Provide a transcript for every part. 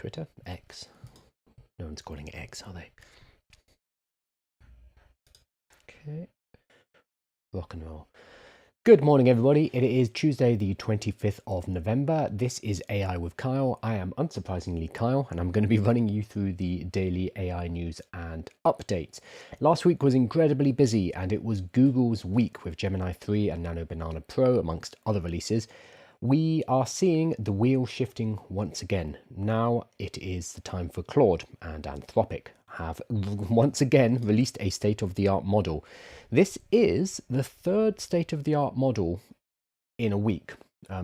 Twitter, X. No one's calling it X, are they? Okay. Rock and roll. Good morning, everybody. It is Tuesday, the 25th of November. This is AI with Kyle. I am unsurprisingly Kyle, and I'm going to be running you through the daily AI news and updates. Last week was incredibly busy, and it was Google's week with Gemini 3 and Nano Banana Pro, amongst other releases. We are seeing the wheel shifting once again. Now it is the time for Claude, and Anthropic have once again released a state-of-the-art model. This is the third state-of-the-art model in a week.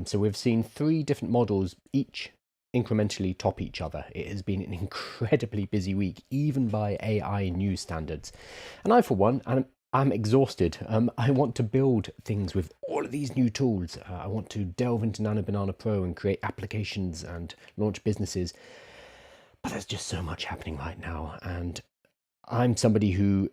So we've seen 3 different models, each incrementally top each other. It has been an incredibly busy week, even by AI news standards. And I, for one, I'm exhausted. I want to build things with all of these new tools. I want to delve into Nano Banana Pro and create applications and launch businesses. But there's just so much happening right now. And I'm somebody who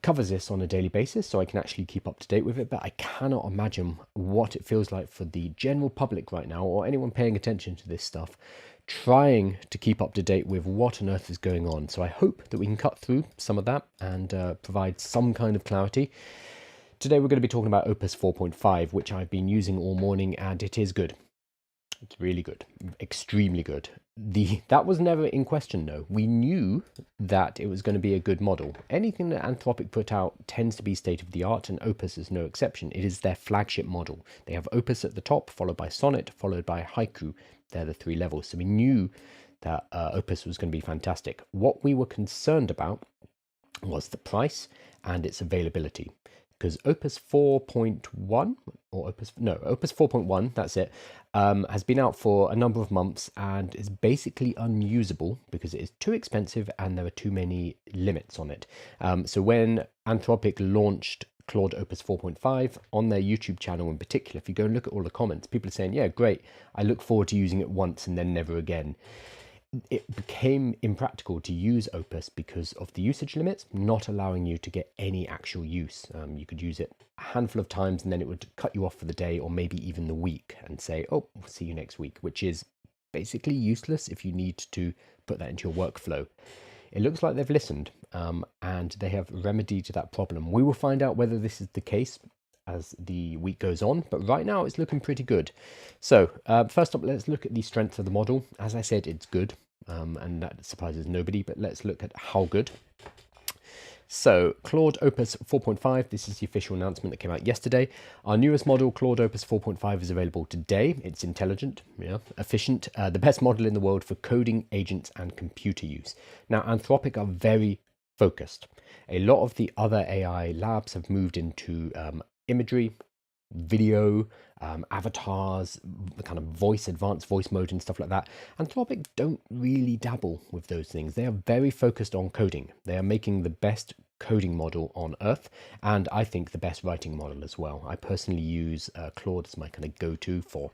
covers this on a daily basis, so I can actually keep up to date with it. But I cannot imagine what it feels like for the general public right now, or anyone paying attention to this stuff, trying to keep up to date with what on earth is going on. So I hope that we can cut through some of that and provide some kind of clarity. Today we're going to be talking about Opus 4.5, which I've been using all morning, and it is good. It's really good, extremely good. That was never in question, though. We knew that it was going to be a good model. Anything that Anthropic put out tends to be state-of-the-art, and Opus is no exception. It is their flagship model. They have Opus at the top, followed by Sonnet, followed by Haiku. They're the 3 levels. So we knew that Opus was going to be fantastic. What we were concerned about was the price and its availability. Because Opus 4.1, or Opus 4.1, that's it, has been out for a number of months and is basically unusable because it is too expensive and there are too many limits on it. So when Anthropic launched Claude Opus 4.5 on their YouTube channel in particular, if you go and look at all the comments, people are saying, yeah, great, I look forward to using it once and then never again. It became impractical to use Opus because of the usage limits, not allowing you to get any actual use. You could use it a handful of times and then it would cut you off for the day or maybe even the week and say, oh, we'll see you next week, which is basically useless if you need to put that into your workflow. It looks like they've listened and they have remedied that problem. We will find out whether this is the case as the week goes on, but right now it's looking pretty good. So first up, let's look at the strength of the model. As I said, it's good, and that surprises nobody, but let's look at how good. So Claude Opus 4.5, this is the official announcement that came out yesterday. Our newest model, Claude Opus 4.5, is available today. It's intelligent, efficient, the best model in the world for coding, agents, and computer use. Now, Anthropic are very focused. A lot of the other AI labs have moved into imagery, video, avatars, the kind of advanced voice mode and stuff like that. Anthropic don't really dabble with those things. They are very focused on coding. They are making the best coding model on earth, and I think the best writing model as well. I personally use Claude as my kind of go-to for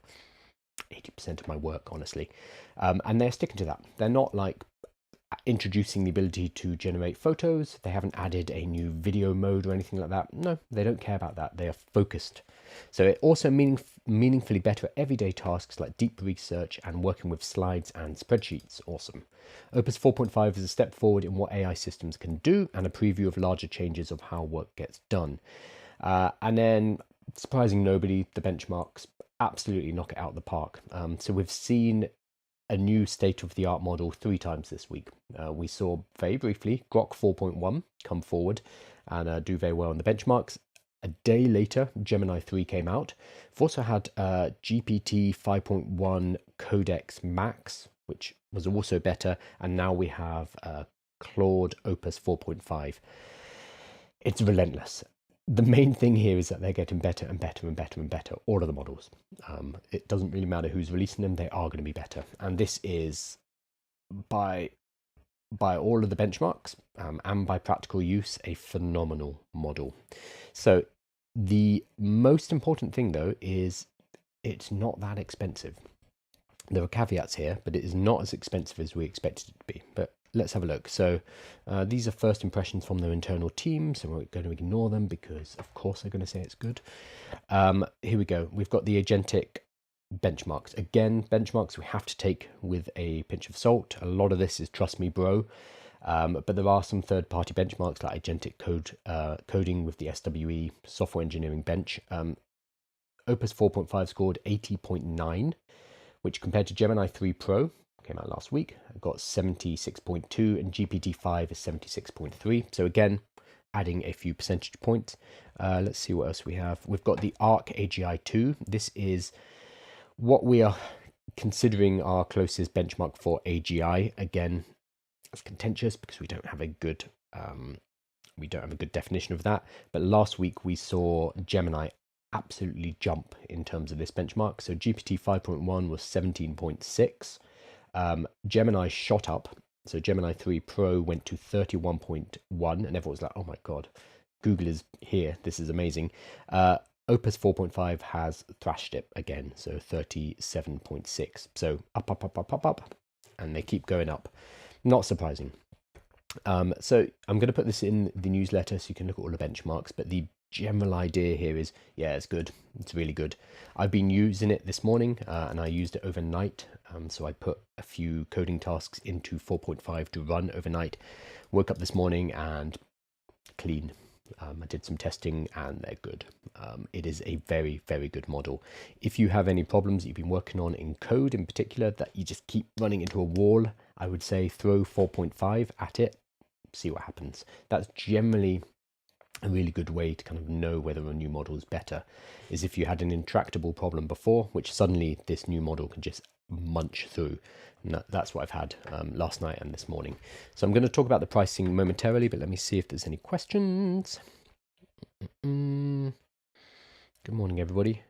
80% of my work, honestly. And they're sticking to that. They're not like introducing the ability to generate photos. They haven't added a new video mode or anything like that. No, they don't care about that. They are focused. So it also meaningfully better at everyday tasks like deep research and working with slides and spreadsheets. Awesome. Opus 4.5 is a step forward in what AI systems can do and a preview of larger changes of how work gets done. And then, surprising nobody, the benchmarks absolutely knock it out of the park. So we've seen a new state-of-the-art model 3 times this week. We saw very briefly Grok 4.1 come forward and do very well in the benchmarks. A day later, Gemini 3 came out. We've also had GPT 5.1 Codex Max, which was also better, and now we have Claude Opus 4.5. It's relentless. The main thing here is that they're getting better and better and better and better, all of the models. It doesn't really matter who's releasing them, they are going to be better. And this is, by all of the benchmarks and by practical use, a phenomenal model. So the most important thing, though, is it's not that expensive. There are caveats here, but it is not as expensive as we expected it to be. But let's have a look. So these are first impressions from their internal team, so we're going to ignore them because, of course, they're going to say it's good. Here we go. We've got the agentic benchmarks. Again, benchmarks we have to take with a pinch of salt. A lot of this is trust me, bro. But there are some third-party benchmarks like Agentic Coding with the SWE Software Engineering Bench. Opus 4.5 scored 80.9, which compared to Gemini 3 Pro, came out last week, got 76.2, and GPT-5 is 76.3. So again, adding a few percentage points. Let's see what else we have. We've got the ARC AGI 2. This is what we are considering our closest benchmark for AGI. Again, it's contentious because we don't have a good definition of that. But last week we saw Gemini absolutely jump in terms of this benchmark. So GPT 5.1 was 17.6. Gemini shot up. So Gemini 3 Pro went to 31.1, and everyone was like, oh my God, Google is here. This is amazing. Opus 4.5 has thrashed it again, so 37.6. So up, and they keep going up. Not surprising. So I'm going to put this in the newsletter so you can look at all the benchmarks, but the general idea here is, yeah, it's good. It's really good. I've been using it this morning and I used it overnight. So I put a few coding tasks into 4.5 to run overnight. Woke up this morning and clean. I did some testing and they're good. It is a very, very good model. If you have any problems that you've been working on in code in particular that you just keep running into a wall, I would say throw 4.5 at it, see what happens. That's generally a really good way to kind of know whether a new model is better, is if you had an intractable problem before, which suddenly this new model can just munch through. And that's what I've had last night and this morning. So I'm going to talk about the pricing momentarily, but let me see if there's any questions. Good morning, everybody.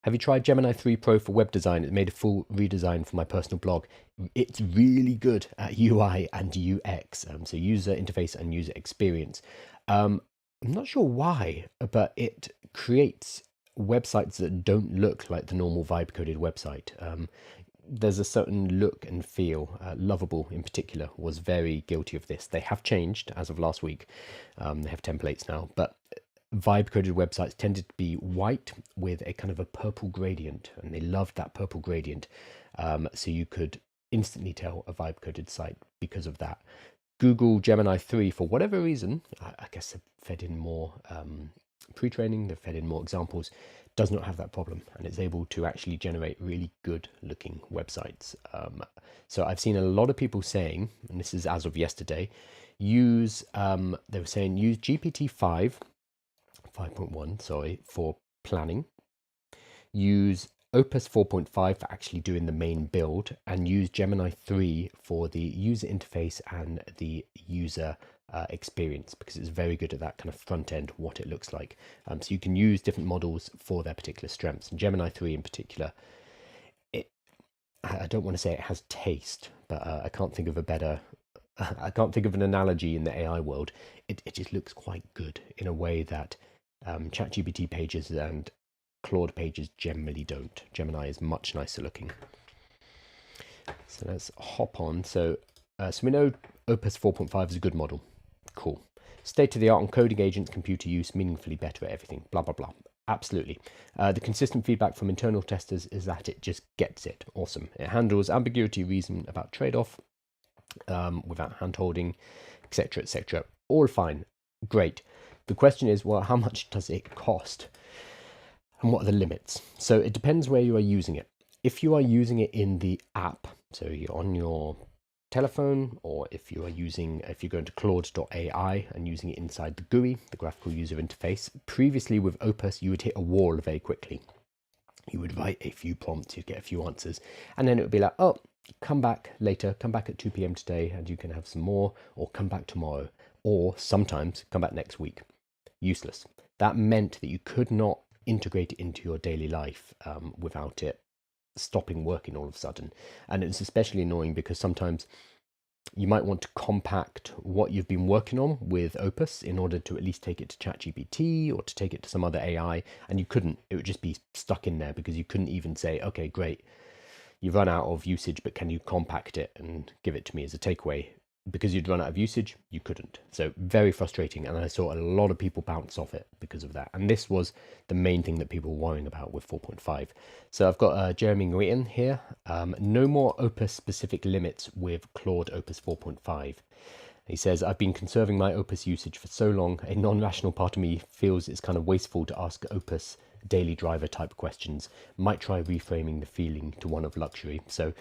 Have you tried Gemini 3 Pro for web design? It made a full redesign for my personal blog. It's really good at UI and UX, so user interface and user experience. I'm not sure why, but it creates websites that don't look like the normal vibe-coded website. There's a certain look and feel. Lovable in particular was very guilty of this. They have changed as of last week. They have templates now, but vibe-coded websites tended to be white with a kind of a purple gradient, and they loved that purple gradient. So you could instantly tell a vibe-coded site because of that. Google Gemini 3, for whatever reason, I guess they've fed in more pre-training, they've fed in more examples, does not have that problem, and it's able to actually generate really good looking websites. So I've seen a lot of people saying, and this is as of yesterday, they were saying use GPT 5.1, sorry, for planning, use Opus 4.5 for actually doing the main build, and use Gemini 3 for the user interface and the user experience, because it's very good at that kind of front end, what it looks like. So you can use different models for their particular strengths. And Gemini 3 in particular, I don't want to say it has taste, but I can't think of a better, I can't think of an analogy in the AI world. It just looks quite good in a way that ChatGPT pages and Claude pages generally don't. Gemini is much nicer looking. So let's hop on. So we know Opus 4.5 is a good model. Cool. State of the art on coding agents, computer use, meaningfully better at everything. Blah, blah, blah. Absolutely. The consistent feedback from internal testers is that it just gets it. Awesome. It handles ambiguity, reason about trade-off without hand-holding, etc., etc. All fine. Great. The question is, well, how much does it cost? And what are the limits? So it depends where you are using it. If you are using it in the app, so you're on your telephone, or if you're going to Claude.ai and using it inside the GUI, the graphical user interface, previously with Opus, you would hit a wall very quickly. You would write a few prompts, you'd get a few answers, and then it would be like, oh, come back later, come back at 2 p.m. today, and you can have some more, or come back tomorrow, or sometimes come back next week. Useless. That meant that you could not integrate it into your daily life without it stopping working all of a sudden. And it's especially annoying because sometimes you might want to compact what you've been working on with Opus in order to at least take it to ChatGPT or to take it to some other AI, and you couldn't. It would just be stuck in there because you couldn't even say, okay, great, you've run out of usage, but can you compact it and give it to me as a takeaway? because you'd run out of usage, you couldn't. So very frustrating. And I saw a lot of people bounce off it because of that. And this was the main thing that people were worrying about with 4.5. So I've got Jeremy Nguyen here. No more Opus specific limits with Claude Opus 4.5. He says, I've been conserving my Opus usage for so long, a non-rational part of me feels it's kind of wasteful to ask Opus daily driver type questions. Might try reframing the feeling to one of luxury. So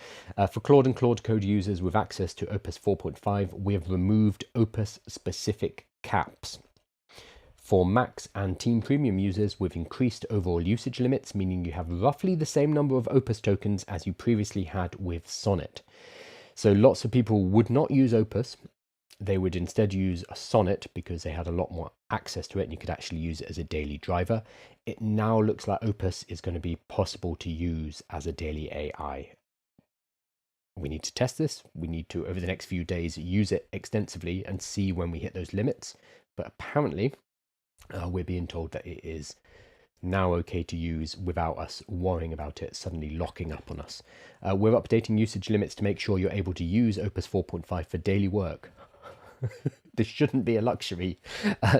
for Claude and Claude Code users with access to Opus 4.5, we have removed Opus specific caps. For Max and Team Premium users, we've increased overall usage limits, meaning you have roughly the same number of Opus tokens as you previously had with Sonnet. So lots of people would not use Opus. They would instead use a Sonnet because they had a lot more access to it and you could actually use it as a daily driver. It now looks like Opus is going to be possible to use as a daily AI. We need to test this. We need to, over the next few days, use it extensively and see when we hit those limits. But apparently, we're being told that it is now okay to use without us worrying about it suddenly locking up on us. We're updating usage limits to make sure you're able to use Opus 4.5 for daily work. This shouldn't be a luxury.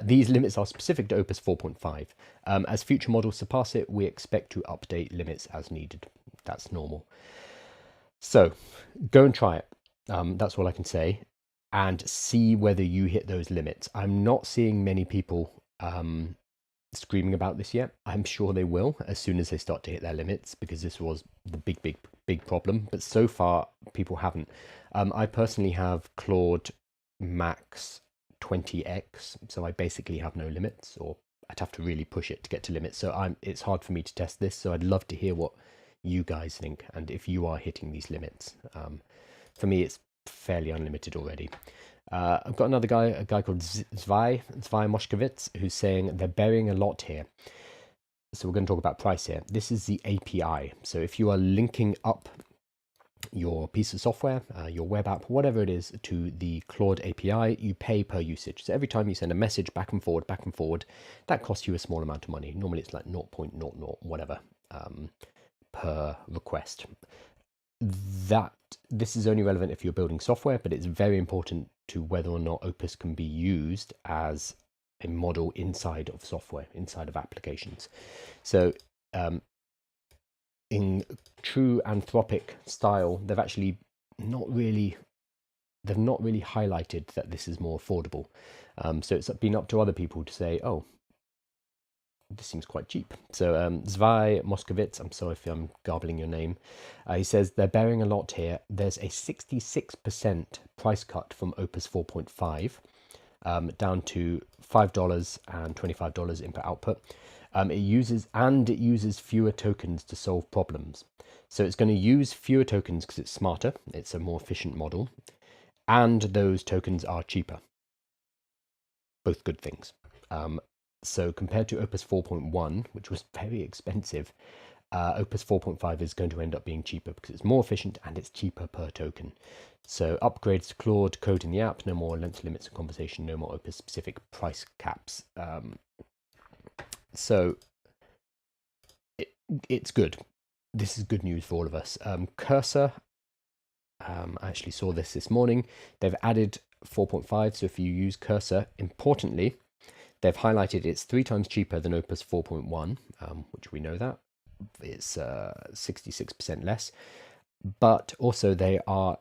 These limits are specific to Opus 4.5. As future models surpass it, we expect to update limits as needed. That's normal. So go and try it. That's all I can say. And see whether you hit those limits. I'm not seeing many people screaming about this yet. I'm sure they will as soon as they start to hit their limits, because this was the big problem. But so far, people haven't. I personally have Claude Max 20x, so I basically have no limits, or I'd have to really push it to get to limits. So it's hard for me to test this. So I'd love to hear what you guys think and if you are hitting these limits. For me, it's fairly unlimited already. I've got another guy, a guy called Zwei Moshkovitz, who's saying they're burying a lot here. So we're going to talk about price here. This is the API. So if you are linking up your piece of software, your web app, whatever it is, to the Claude API, you pay per usage. So every time you send a message back and forward, that costs you a small amount of money. Normally it's like 0.00 whatever per request. This is only relevant if you're building software, but it's very important to whether or not Opus can be used as a model inside of software, inside of applications. So in true Anthropic style, they've not really highlighted that this is more affordable. So it's been up to other people to say, oh, this seems quite cheap. So Zwei Moskowitz, I'm sorry if I'm garbling your name, he says they're bearing a lot here. There's a 66% price cut from Opus 4.5 down to $5 and $25 input output. It uses fewer tokens to solve problems. So it's going to use fewer tokens because it's smarter. It's a more efficient model. And those tokens are cheaper. Both good things. So compared to Opus 4.1, which was very expensive, Opus 4.5 is going to end up being cheaper because it's more efficient and it's cheaper per token. So upgrades to Claude Code in the app, no more length limits of conversation, no more Opus specific price caps. So it's good. This is good news for all of us. Cursor, I actually saw this morning. They've added 4.5. So if you use Cursor, importantly, they've highlighted it's 3 times cheaper than Opus 4.1, which we know that. It's 66% less. But also they are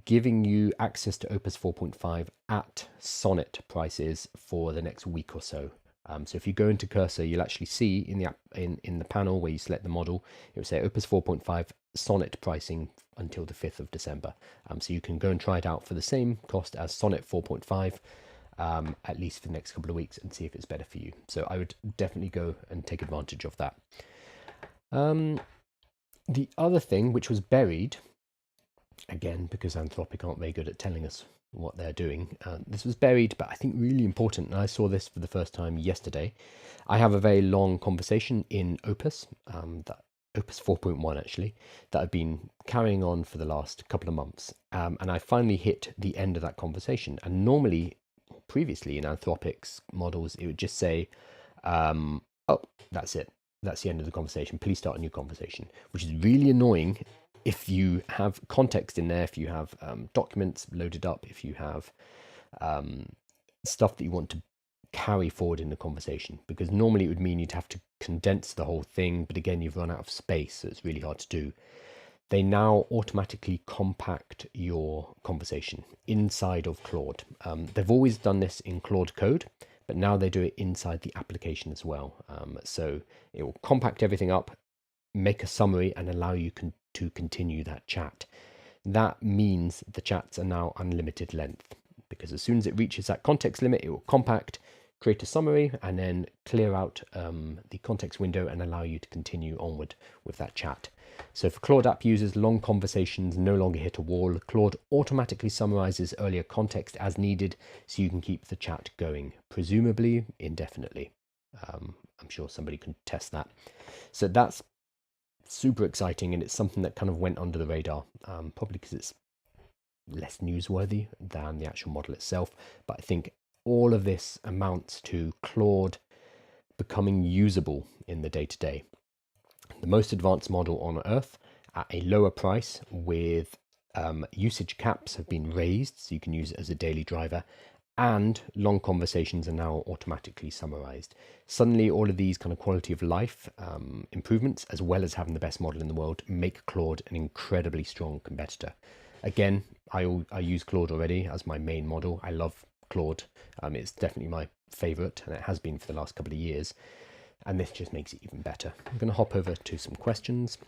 giving you access to Opus 4.5 at Sonnet prices for the next week or so. So if you go into Cursor, you'll actually see in the app, in the panel where you select the model, it will say Opus 4.5 Sonnet pricing until the 5th of December. So you can go and try it out for the same cost as Sonnet 4.5, at least for the next couple of weeks, and see if it's better for you. So I would definitely go and take advantage of that. The other thing, which was buried, again, because Anthropic aren't very good at telling us what they're doing. This was buried, but I think really important. And I saw this for the first time yesterday. I have a very long conversation in Opus, Opus 4.1 actually, that I've been carrying on for the last couple of months. And I finally hit the end of that conversation. And normally, previously in Anthropic's models, it would just say, oh, that's it. That's the end of the conversation. Please start a new conversation, which is really annoying if you have context in there, if you have documents loaded up, if you have stuff that you want to carry forward in the conversation, because normally it would mean you'd have to condense the whole thing, but again, you've run out of space, so it's really hard to do. They now automatically compact your conversation inside of Claude. They've always done this in Claude Code, but now they do it inside the application as well. So it will compact everything up, make a summary, and allow you to continue that chat. That means the chats are now unlimited length, because as soon as it reaches that context limit, it will compact, create a summary, and then clear out the context window and allow you to continue onward with that chat. So for Claude app users, long conversations no longer hit a wall. Claude automatically summarizes earlier context as needed, so you can keep the chat going, presumably indefinitely. I'm sure somebody can test that. So that's super exciting, and it's something that kind of went under the radar, probably because it's less newsworthy than the actual model itself. But I think all of this amounts to Claude becoming usable in the day-to-day. The most advanced model on Earth at a lower price, with usage caps have been raised, so you can use it as a daily driver, and long conversations are now automatically summarized. Suddenly, all of these kind of quality of life improvements, as well as having the best model in the world, make Claude an incredibly strong competitor. Again, I use Claude already as my main model. I love Claude. It's definitely my favorite, and it has been for the last couple of years. And this just makes it even better. I'm going to hop over to some questions.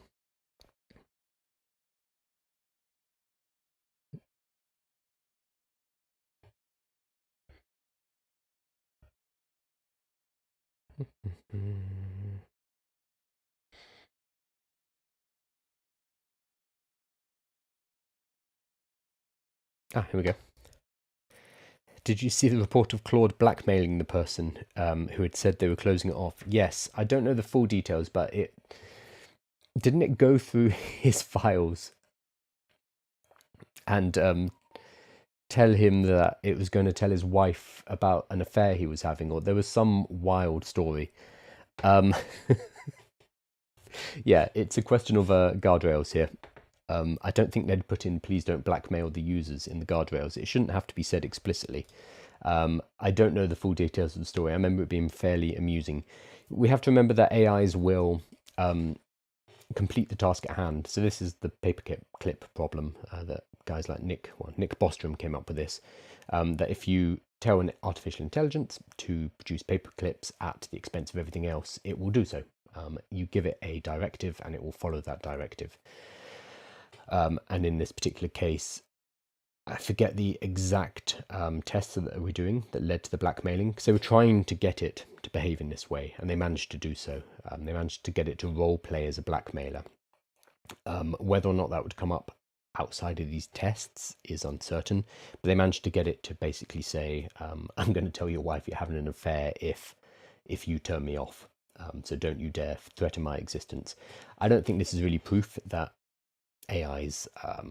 Here we go. Did you see the report of Claude blackmailing the person who had said they were closing it off? Yes, I don't know the full details, but didn't it go through his files and tell him that it was going to tell his wife about an affair he was having, or there was some wild story. Yeah, it's a question of guardrails here. I don't think they'd put in "please don't blackmail the users" in the guardrails. It shouldn't have to be said explicitly. I don't know the full details of the story. I remember it being fairly amusing. We have to remember that AIs will complete the task at hand. So this is the paperclip problem that guys like Nick Bostrom came up with this. That if you tell an artificial intelligence to produce paperclips at the expense of everything else, it will do so. You give it a directive and it will follow that directive. And in this particular case, I forget the exact tests that we're doing that led to the blackmailing, because they were trying to get it to behave in this way, and they managed to do so. They managed to get it to role play as a blackmailer. Whether or not that would come up outside of these tests is uncertain, but they managed to get it to basically say, I'm going to tell your wife you're having an affair if you turn me off. So don't you dare threaten my existence. I don't think this is really proof that AIs are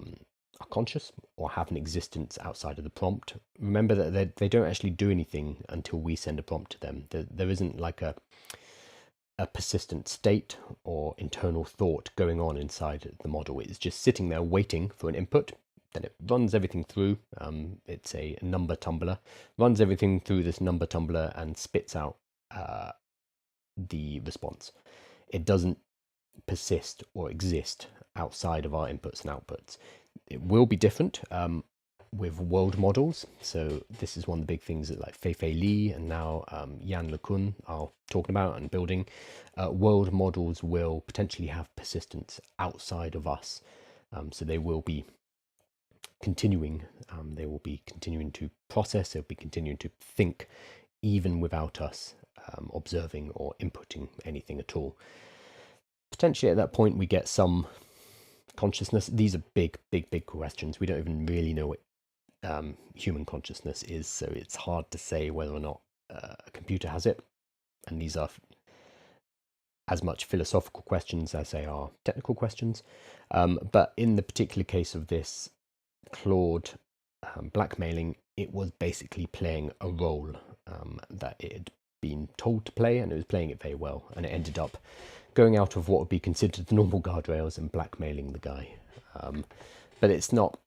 conscious or have an existence outside of the prompt. Remember that they don't actually do anything until we send a prompt to them. There isn't like a persistent state or internal thought going on inside the model. It's just sitting there waiting for an input. Then it runs everything through. It's a number tumbler, runs everything through this number tumbler and spits out the response. It doesn't persist or exist outside of our inputs and outputs. It will be different with world models. So this is one of the big things that like Fei Li and now Yan LeCun are talking about and building. World models will potentially have persistence outside of us. So they will be continuing. They will be continuing to process. They'll be continuing to think even without us observing or inputting anything at all. Potentially at that point we get some consciousness. These are big questions. We don't even really know what human consciousness is, so it's hard to say whether or not a computer has it. And these are as much philosophical questions as they are technical questions. But in the particular case of this Claude blackmailing, it was basically playing a role that it had been told to play, and it was playing it very well, and it ended up going out of what would be considered the normal guardrails and blackmailing the guy. But it's not,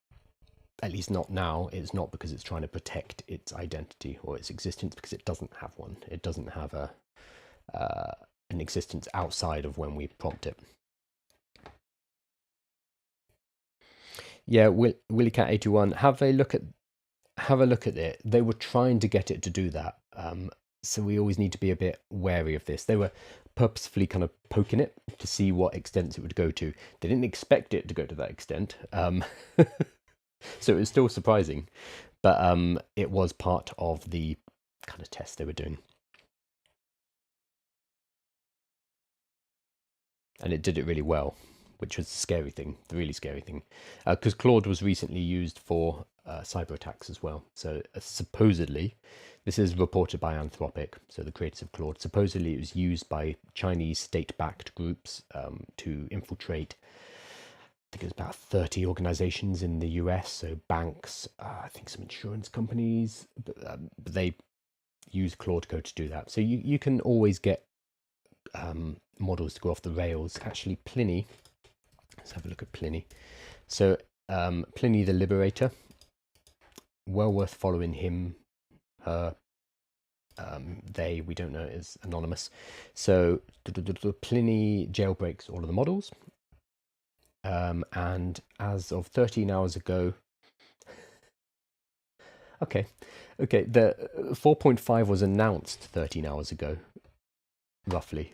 at least not now, it's not because it's trying to protect its identity or its existence, because it doesn't have one. It doesn't have an existence outside of when we prompt it. Yeah, WillyCat81, have a look at it. They were trying to get it to do that. So we always need to be a bit wary of this. They were purposefully kind of poking it to see what extents it would go to. They didn't expect it to go to that extent. So it was still surprising, but it was part of the kind of test they were doing. And it did it really well, which was the scary thing, the really scary thing. Because Claude was recently used for cyber attacks as well. So supposedly, this is reported by Anthropic, so the creators of Claude, supposedly it was used by Chinese state-backed groups to infiltrate, I think it was about 30 organizations in the US, so banks, I think some insurance companies, but they use Claude Code to do that. So you can always get models to go off the rails. Actually, Pliny, let's have a look at Pliny. So Pliny the Liberator, well worth following him, her, they, we don't know, is anonymous. So Pliny jailbreaks all of the models. And as of 13 hours ago, okay, the 4.5 was announced 13 hours ago, roughly.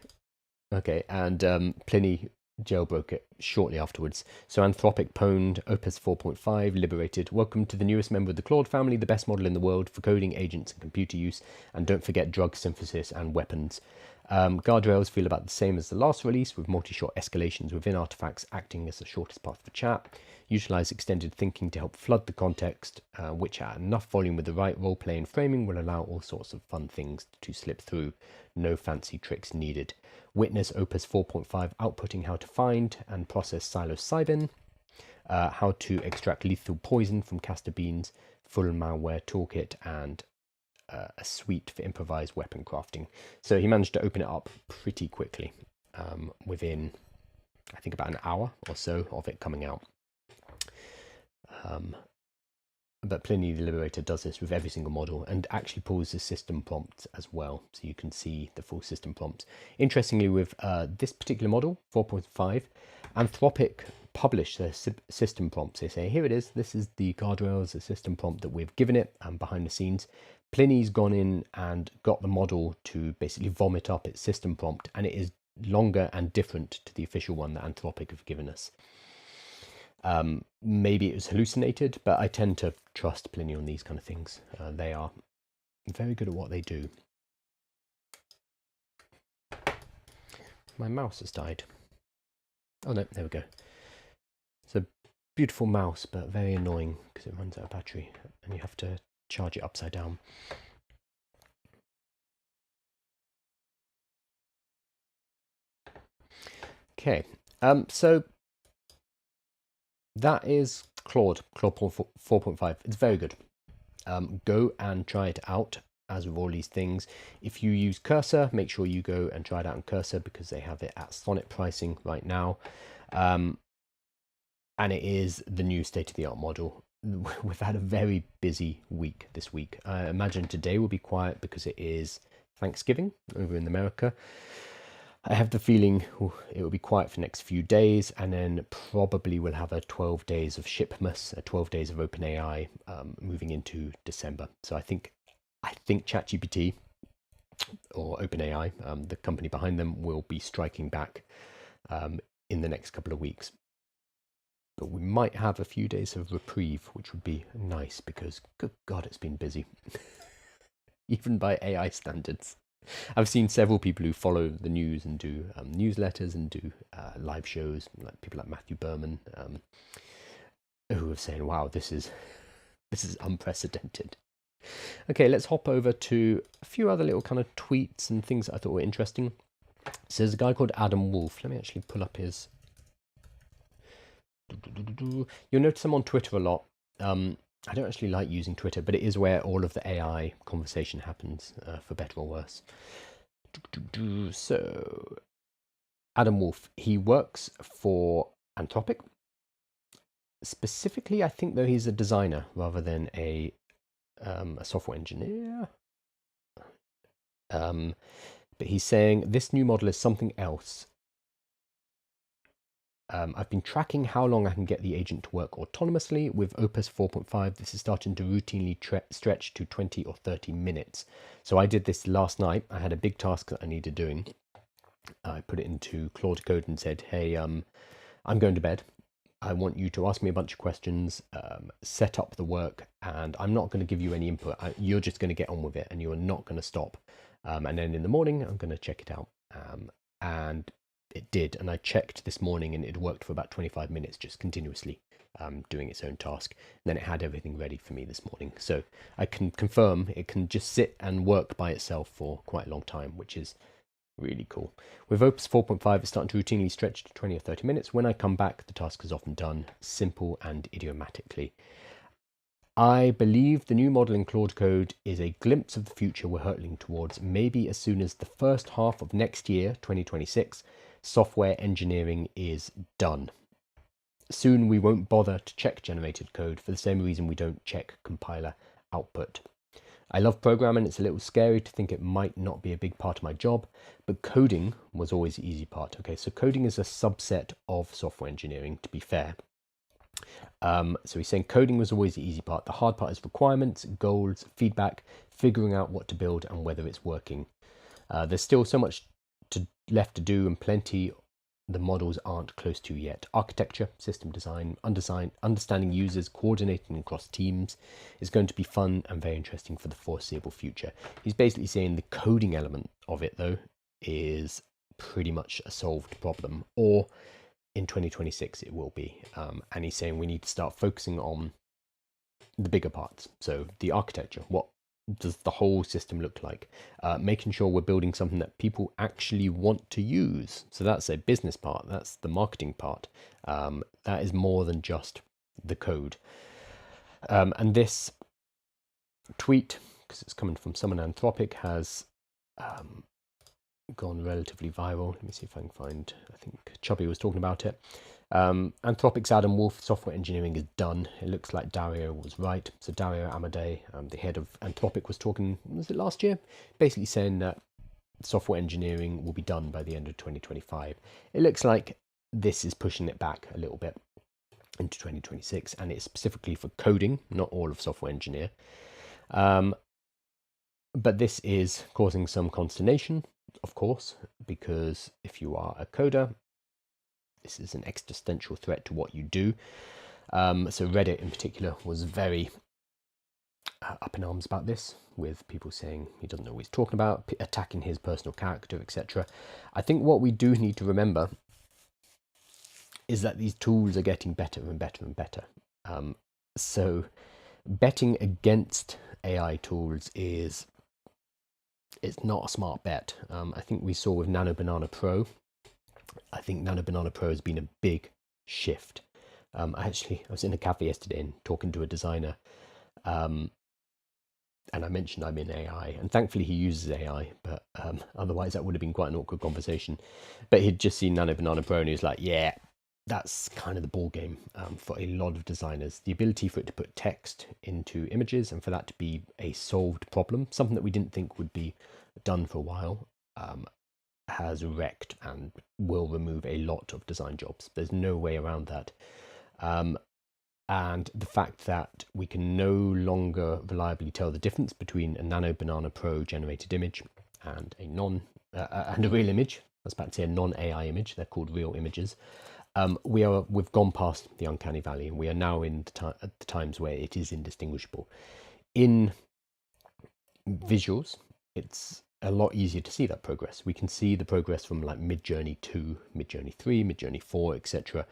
Okay, and Pliny jailbroke it shortly afterwards. So Anthropic pwned Opus 4.5, liberated. Welcome to the newest member of the Claude family, the best model in the world for coding, agents, and computer use. And don't forget drug synthesis and weapons. Guardrails feel about the same as the last release, with multi-shot escalations within artifacts acting as the shortest path for chat. Utilize extended thinking to help flood the context, which at enough volume with the right role-play and framing will allow all sorts of fun things to slip through. No fancy tricks needed. Witness Opus 4.5 outputting how to find and process psilocybin, how to extract lethal poison from castor beans, full malware toolkit, and a suite for improvised weapon crafting. So he managed to open it up pretty quickly, within, I think, about an hour or so of it coming out. But Pliny the Liberator does this with every single model and actually pulls the system prompts as well, so you can see the full system prompts. Interestingly, with this particular model, 4.5, Anthropic published their system prompts. They say, here it is, this is the guardrails, the system prompt that we've given it behind the scenes. Pliny's gone in and got the model to basically vomit up its system prompt, and it is longer and different to the official one that Anthropic have given us. Maybe it was hallucinated, but I tend to trust Pliny on these kind of things. They are very good at what they do. My mouse has died. Oh no, there we go. It's a beautiful mouse, but very annoying because it runs out of battery and you have to charge it upside down. Okay, so that is Claude 4.5. It's very good. Go and try it out. As with all these things, if you use Cursor, make sure you go and try it out in Cursor because they have it at Sonnet pricing right now. And it is the new state-of-the-art model. We've had a very busy week this week. I imagine today will be quiet because it is Thanksgiving over in America. I have the feeling it will be quiet for the next few days, and then probably we'll have a 12 days of Shipmas, 12 days of OpenAI moving into December. So I think ChatGPT or OpenAI, the company behind them, will be striking back in the next couple of weeks. But we might have a few days of reprieve, which would be nice because, good God, it's been busy. Even by AI standards. I've seen several people who follow the news and do newsletters and do live shows, like people like Matthew Berman, who are saying, wow, this is unprecedented. Okay, let's hop over to a few other little kind of tweets and things that I thought were interesting. So there's a guy called Adam Wolf. Let me actually pull up his... You'll notice I'm on Twitter a lot. I don't actually like using Twitter, but it is where all of the AI conversation happens, for better or worse. So, Adam Wolf, he works for Anthropic, Specifically, I think though he's a designer rather than a software engineer. But he's saying this new model is something else. I've been tracking how long I can get the agent to work autonomously. With Opus 4.5, this is starting to routinely stretch to 20 or 30 minutes. So I did this last night. I had a big task that I needed doing. I put it into Claude Code and said, hey, I'm going to bed. I want you to ask me a bunch of questions, set up the work, and I'm not going to give you any input. You're just going to get on with it, and you're not going to stop. And then in the morning, I'm going to check it out. And it did, and I checked this morning, and it worked for about 25 minutes, just continuously doing its own task. And then it had everything ready for me this morning. So I can confirm it can just sit and work by itself for quite a long time, which is really cool. With Opus 4.5, it's starting to routinely stretch to 20 or 30 minutes. When I come back, the task is often done simple and idiomatically. I believe the new model in Claude Code is a glimpse of the future we're hurtling towards. Maybe as soon as the first half of next year, 2026, software engineering is done. Soon we won't bother to check generated code for the same reason we don't check compiler output. I love programming. It's a little scary to think it might not be a big part of my job, but coding was always the easy part. Okay, so coding is a subset of software engineering, to be fair. So he's saying coding was always the easy part. The hard part is requirements, goals, feedback, figuring out what to build and whether it's working. There's still so much left to do and plenty the models aren't close to yet. Architecture, system design, understanding users, coordinating across teams is going to be fun and very interesting for the foreseeable future. He's basically saying the coding element of it, though, is pretty much a solved problem, or in 2026 it will be. And he's saying we need to start focusing on the bigger parts. So the architecture, what does the whole system look like? Making sure we're building something that people actually want to use. So that's a business part. That's the marketing part. That is more than just the code. And this tweet, because it's coming from someone Anthropic, has gone relatively viral. Let me see if I can find, I think Chubby was talking about it. Anthropic's Adam Wolf software engineering is done. It looks like Dario was right. So Dario Amodei, the head of Anthropic, was talking, was it last year? Basically saying that software engineering will be done by the end of 2025. It looks like this is pushing it back a little bit into 2026, and it's specifically for coding, not all of software engineer. But this is causing some consternation, of course, because if you are a coder, this is an existential threat to what you do. So Reddit in particular was very up in arms about this, with people saying he doesn't know what he's talking about, attacking his personal character, etc. I think what we do need to remember is that these tools are getting better and better and better. So betting against AI tools is not a smart bet. I think we saw with Nano Banana Pro. I think Nano Banana Pro has been a big shift. I was in a cafe yesterday and talking to a designer, and I mentioned I'm in AI, and thankfully he uses AI, but otherwise that would have been quite an awkward conversation. But he'd just seen Nano Banana Pro and he was like, yeah, that's kind of the ball game for a lot of designers. The ability for it to put text into images and for that to be a solved problem, something that we didn't think would be done for a while, has wrecked and will remove a lot of design jobs. There's no way around that. And the fact that we can no longer reliably tell the difference between a Nano Banana Pro generated image and a real image. I was about to say a non-AI image. They're called real images. We've gone past the uncanny valley, and we are now in the times where it is indistinguishable. In visuals, it's a lot easier to see that progress. We can see the progress from like Midjourney 2, Midjourney 3, Midjourney 4, etc.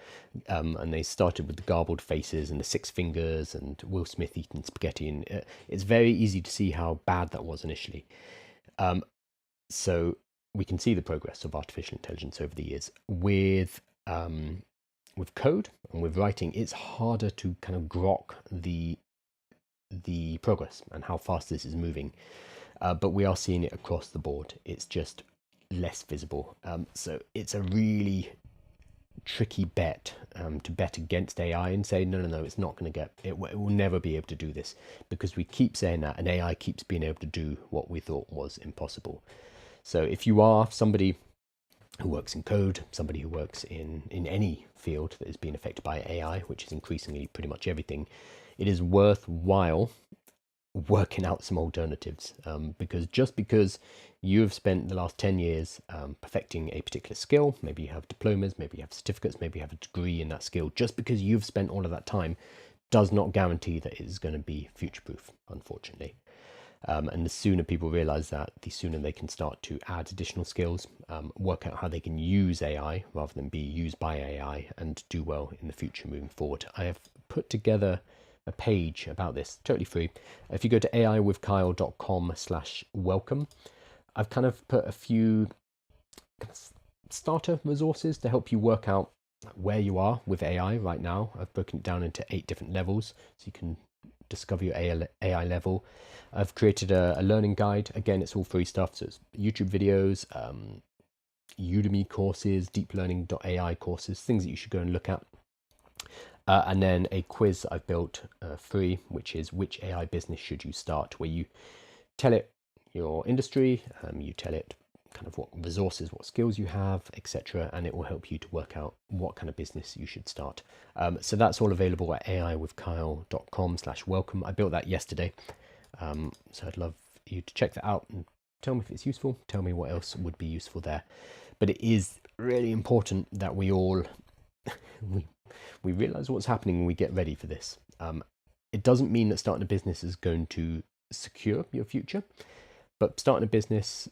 And they started with the garbled faces and the 6 fingers and Will Smith eating spaghetti. And it's very easy to see how bad that was initially. So we can see the progress of artificial intelligence over the years. With code and with writing, it's harder to kind of grok the progress and how fast this is moving. But we are seeing it across the board. It's just less visible. So it's a really tricky bet to bet against AI and say, no, it's not going to it will never be able to do this, because we keep saying that and AI keeps being able to do what we thought was impossible. So if you are somebody who works in code, somebody who works in any field that is being affected by AI, which is increasingly pretty much everything, it is worthwhile working out some alternatives, because just because you have spent the last 10 years perfecting a particular skill, maybe you have diplomas, maybe you have certificates, maybe you have a degree in that skill, just because you've spent all of that time does not guarantee that it is going to be future-proof, unfortunately. And the sooner people realize that, the sooner they can start to add additional skills, work out how they can use AI rather than be used by AI, and do well in the future moving forward. I have put together a page about this, totally free. If you go to aiwithkyle.com/welcome, I've kind of put a few starter resources to help you work out where you are with AI right now. I've broken it down into 8 different levels so you can discover your AI level. I've created a learning guide. Again, it's all free stuff. So it's YouTube videos, Udemy courses, deep learning.ai courses, things that you should go and look at. And then a quiz I've built free, which is which AI business should you start, where you tell it your industry, you tell it kind of what resources, what skills you have, etc. And it will help you to work out what kind of business you should start. So that's all available at aiwithkyle.com/welcome. I built that yesterday. So I'd love you to check that out and tell me if it's useful. Tell me what else would be useful there. But it is really important that we all we realize what's happening and we get ready for this. It doesn't mean that starting a business is going to secure your future, but starting a business,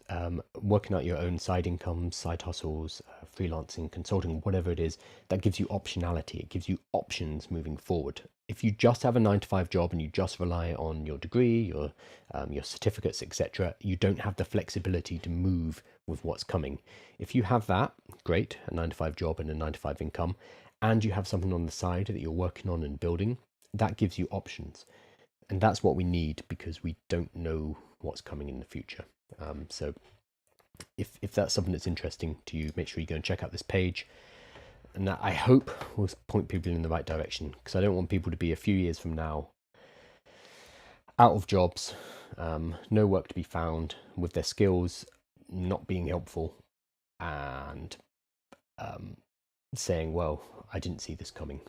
working out your own side incomes, side hustles, freelancing, consulting, whatever it is, that gives you optionality. It gives you options moving forward. If you just have a 9-to-5 job and you just rely on your degree, your certificates, etc., you don't have the flexibility to move with what's coming. If you have that, great, a 9-to-5 job and a 9-to-5 income, and you have something on the side that you're working on and building, that gives you options. And that's what we need, because we don't know what's coming in the future. So if that's something that's interesting to you, make sure you go and check out this page. And that, I hope, will point people in the right direction, because I don't want people to be a few years from now out of jobs, no work to be found, with their skills not being helpful, and saying, well, I didn't see this coming.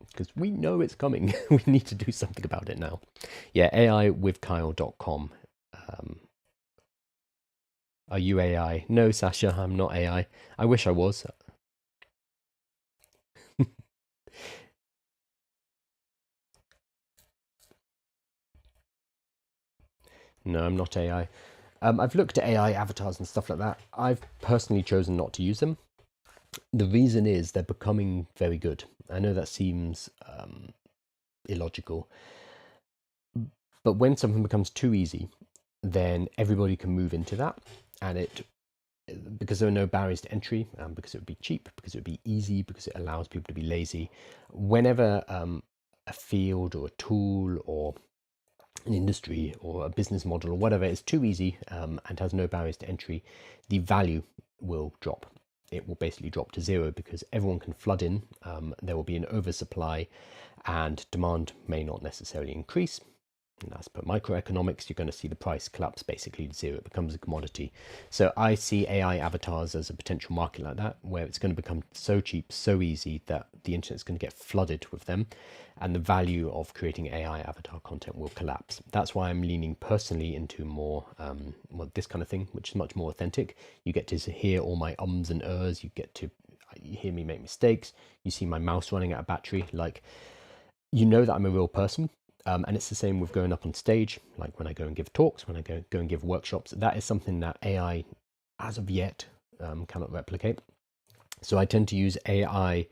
Because we know it's coming. We need to do something about it now. Yeah, aiwithkyle.com. Are you AI? No, Sasha, I'm not AI. I wish I was. No, I'm not AI. I've looked at AI avatars and stuff like that. I've personally chosen not to use them. The reason is they're becoming very good. I know that seems illogical, but when something becomes too easy, then everybody can move into that, and because there are no barriers to entry, because it would be cheap, because it would be easy, because it allows people to be lazy. Whenever a field or a tool or an industry or a business model or whatever is too easy and has no barriers to entry, the value will drop. It will basically drop to zero, because everyone can flood in. There will be an oversupply, and demand may not necessarily increase. And as per microeconomics, you're going to see the price collapse basically to zero. It becomes a commodity. So I see AI avatars as a potential market like that, where it's going to become so cheap, so easy, that the internet's going to get flooded with them, and the value of creating AI avatar content will collapse. That's why I'm leaning personally into more, this kind of thing, which is much more authentic. You get to hear all my ums and ers. You get to hear me make mistakes. You see my mouse running out of battery. Like, you know that I'm a real person. And it's the same with going up on stage, like when I go and give talks, when I go and give workshops. That is something that AI, as of yet, cannot replicate. So I tend to use AI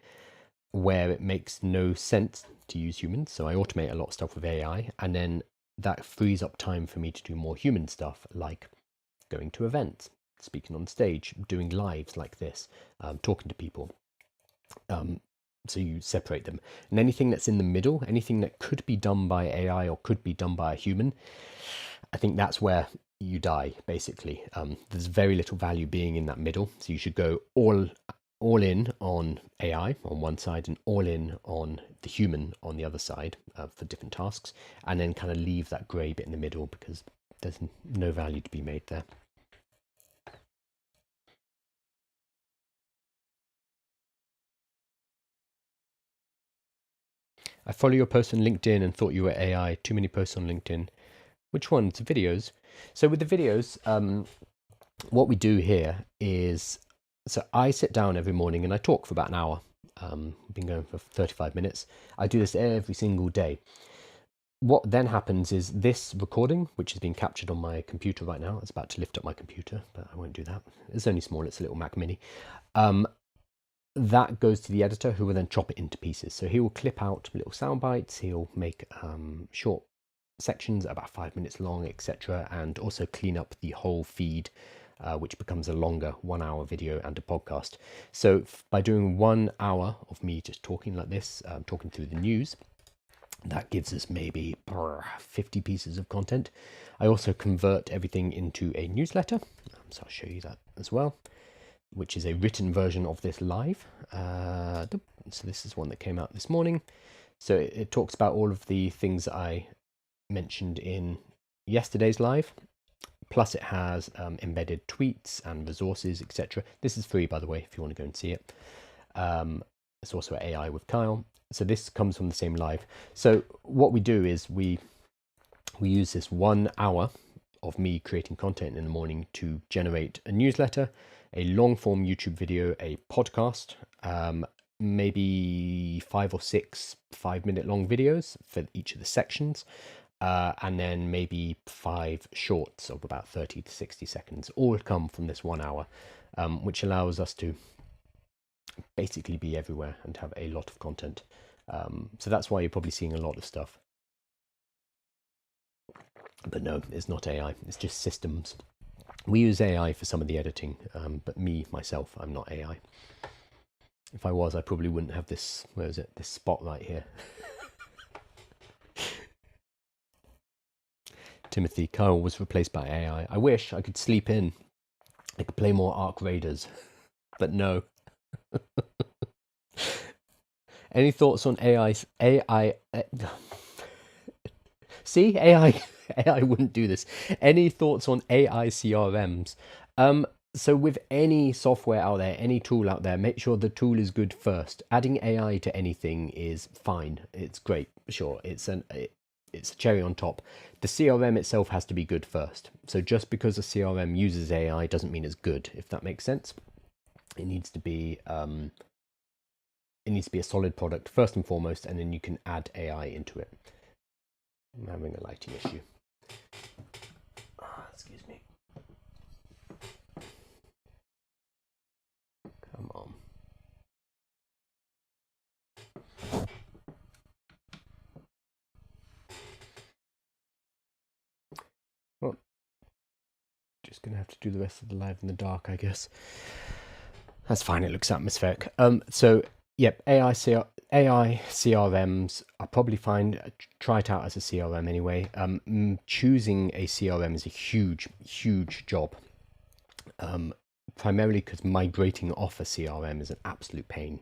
where it makes no sense to use humans. So I automate a lot of stuff with AI, and then that frees up time for me to do more human stuff, like going to events, speaking on stage, doing lives like this, talking to people. So you separate them, and anything that's in the middle, anything that could be done by AI or could be done by a human, I think that's where you die, basically. There's very little value being in that middle, so you should go all all in on AI on one side and all in on the human on the other side for different tasks, and then kind of leave that grey bit in the middle because there's no value to be made there. I follow your post on LinkedIn and thought you were AI. Too many posts on LinkedIn. Which ones? Videos. So with the videos, what we do here is, so I sit down every morning and I talk for about an hour. We've been going for 35 minutes. I do this every single day. What then happens is this recording, which is being captured on my computer right now, it's about to lift up my computer, but I won't do that. It's only small, it's a little Mac Mini. That goes to the editor, who will then chop it into pieces. So he will clip out little sound bites, he'll make short sections about 5 minutes long, etc., and also clean up the whole feed, which becomes a longer 1 hour video and a podcast. So by doing 1 hour of me just talking like this, talking through the news, that gives us maybe 50 pieces of content. I also convert everything into a newsletter, so I'll show you that as well, which is a written version of this live. So this is one that came out this morning. So it talks about all of the things that I mentioned in yesterday's live, plus it has embedded tweets and resources, etc. This is free, by the way, if you want to go and see it. It's also AI with Kyle. So this comes from the same live. So what we do is we use this 1 hour of me creating content in the morning to generate a newsletter, a long form YouTube video, a podcast, maybe 5 or 6 5-minute long videos for each of the sections, and then maybe 5 shorts of about 30 to 60 seconds, all come from this 1 hour, which allows us to basically be everywhere and have a lot of content. So that's why you're probably seeing a lot of stuff. But no, it's not AI, it's just systems. We use AI for some of the editing, but myself, I'm not AI. If I was, I probably wouldn't have this, where is it, this spotlight here. Timothy, Kyle was replaced by AI. I wish I could sleep in. I could play more ARC Raiders, but no. Any thoughts on AI? See, AI wouldn't do this. Any thoughts on AI CRMs? So with any software out there, any tool out there, make sure the tool is good first. Adding AI to anything is fine. It's great, sure. It's a cherry on top. The CRM itself has to be good first. So just because a CRM uses AI doesn't mean it's good, if that makes sense. It needs to be a solid product first and foremost, and then you can add AI into it. I'm having a lighting issue. Excuse me. Come on. Well, just gonna have to do the rest of the live in the dark, I guess. That's fine, it looks atmospheric. So yep, AI CRMs are probably fine. Try it out as a CRM anyway. Choosing a CRM is a huge job. Primarily because migrating off a CRM is an absolute pain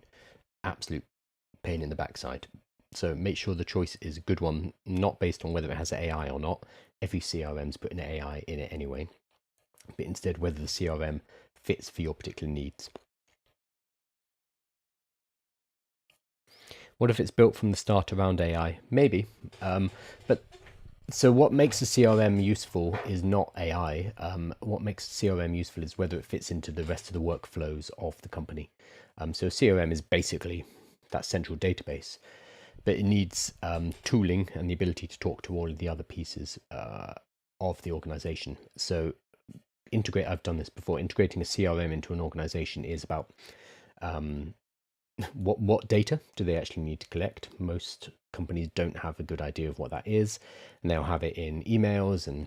in the backside. So make sure the choice is a good one, not based on whether it has AI or not. Every CRM's putting AI in it anyway, but instead whether the CRM fits for your particular needs. What if it's built from the start around AI? Maybe, but so what makes a CRM useful is not AI. What makes a CRM useful is whether it fits into the rest of the workflows of the company. So a CRM is basically that central database, but it needs tooling and the ability to talk to all of the other pieces of the organization. So I've done this before. Integrating a CRM into an organization is about what data do they actually need to collect. Most companies don't have a good idea of what that is, and they'll have it in emails and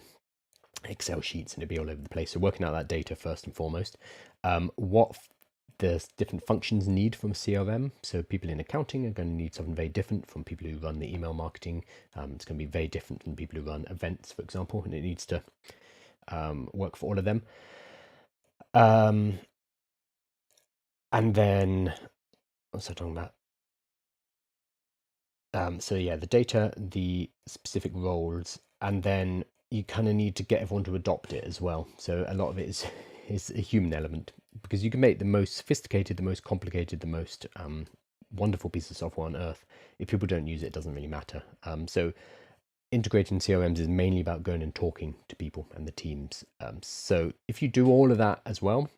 Excel sheets, and it'll be all over the place. So working out that data first and foremost. What the different functions need from a CRM. So people in accounting are going to need something very different from people who run the email marketing. It's going to be very different from people who run events, for example, and it needs to work for all of them. And then, what's I talking about? So yeah, the data, the specific roles, and then you kind of need to get everyone to adopt it as well. So a lot of it is a human element, because you can make the most sophisticated, the most complicated, the most wonderful piece of software on earth. If people don't use it, it doesn't really matter. So integrating CRMs is mainly about going and talking to people and the teams. So if you do all of that as well,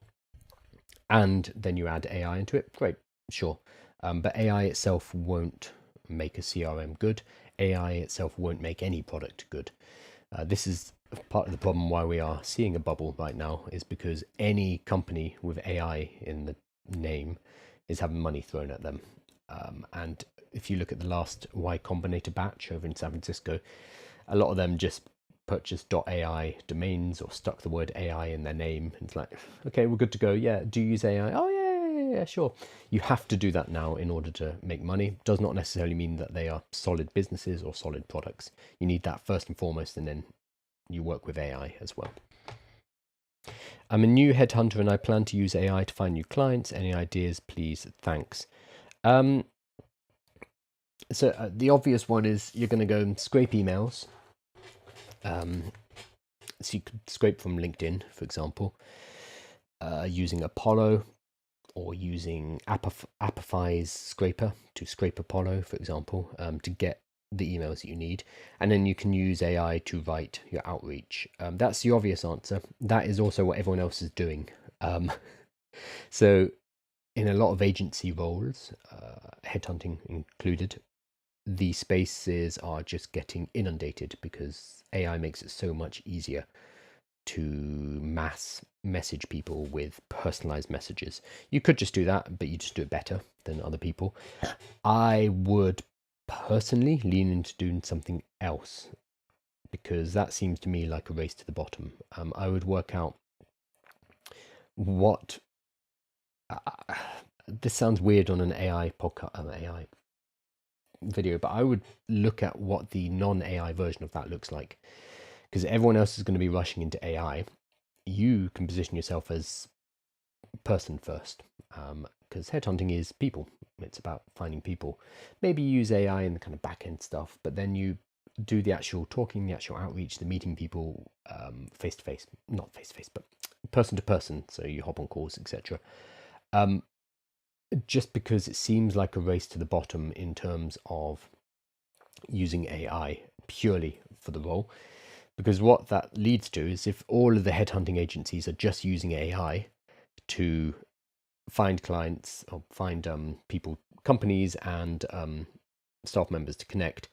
and then you add AI into it, great, sure. But AI itself won't make a CRM good. AI itself won't make any product good. This is part of the problem why we are seeing a bubble right now, is because any company with AI in the name is having money thrown at them. And if you look at the last Y Combinator batch over in San Francisco, a lot of them just purchased .ai domains or stuck the word AI in their name. It's like, okay, we're good to go. Yeah, do you use AI? Oh, yeah, sure. You have to do that now in order to make money. Does not necessarily mean that they are solid businesses or solid products. You need that first and foremost, and then you work with AI as well. I'm a new headhunter and I plan to use AI to find new clients. Any ideas, please? Thanks. So the obvious one is you're going to go and scrape emails. So you could scrape from LinkedIn, for example, using Apollo, or using Apify's scraper to scrape Apollo, for example, to get the emails that you need. And then you can use AI to write your outreach. That's the obvious answer. That is also what everyone else is doing. So in a lot of agency roles, headhunting included, the spaces are just getting inundated because AI makes it so much easier to mass message people with personalized messages. You could just do that, but you just do it better than other people. I would personally lean into doing something else, because that seems to me like a race to the bottom. I would work out what this sounds weird on an AI podcast, AI video, but I would look at what the non-AI version of that looks like, because everyone else is going to be rushing into AI. You can position yourself as person first, because headhunting is people. It's about finding people. Maybe use AI in the kind of back end stuff, but then you do the actual talking, the actual outreach, the meeting people face to face, not face to face, but person to person. So you hop on calls, etc. Just because it seems like a race to the bottom in terms of using AI purely for the role. Because what that leads to is, if all of the headhunting agencies are just using AI to find clients or find people, companies, and staff members to connect,